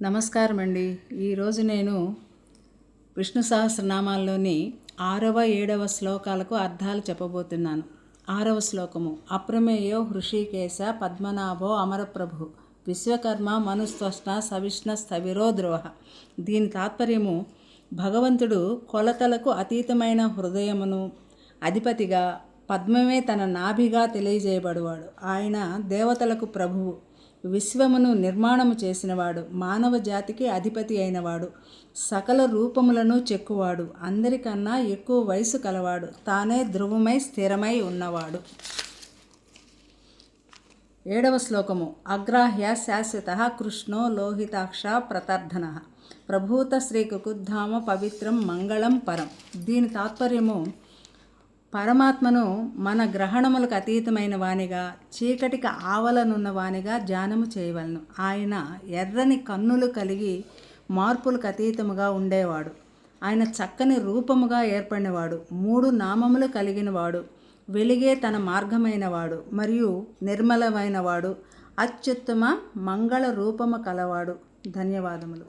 నమస్కారం అండి. ఈరోజు నేను విష్ణు సహస్రనామాల్లోని 6వ 7వ శ్లోకాలకు అర్థాలు చెప్పబోతున్నాను. 6వ శ్లోకము: అప్రమేయో హృషీకేశ పద్మనాభో అమరప్రభు విశ్వకర్మ మనుస్త్వష్ట సవిష్ణ స్థవిరో ద్రోహ. దీని తాత్పర్యము: భగవంతుడు కొలతలకు అతీతమైన హృదయమును అధిపతిగా, పద్మమే తన నాభిగా తెలియజేయబడువాడు. ఆయన దేవతలకు ప్రభువు, విశ్వమును నిర్మాణము చేసినవాడు, మానవ జాతికి అధిపతి అయినవాడు, సకల రూపములను చెక్కువాడు, అందరికన్నా ఎక్కువ వయసు కలవాడు, తానే ధ్రువమై స్థిరమై ఉన్నవాడు. 7వ శ్లోకము: అగ్రాహ్య శాశ్వత కృష్ణో లోహితాక్ష ప్రతర్ధన ప్రభూత శ్రీకుకుద్ధామ పవిత్రం మంగళం పరం. దీని తాత్పర్యము: పరమాత్మను మన గ్రహణములకు అతీతమైన వానిగా, చీకటికి ఆవలనున్న వానిగా ధ్యానము చేయవలను. ఆయన ఎర్రని కన్నులు కలిగి మార్పులకు అతీతముగా ఉండేవాడు. ఆయన చక్కని రూపముగా ఏర్పడినవాడు, 3 నామములు కలిగినవాడు, వెలిగే తన మార్గమైనవాడు, మరియు నిర్మలమైనవాడు, అత్యుత్తమ మంగళ రూపము కలవాడు. ధన్యవాదములు.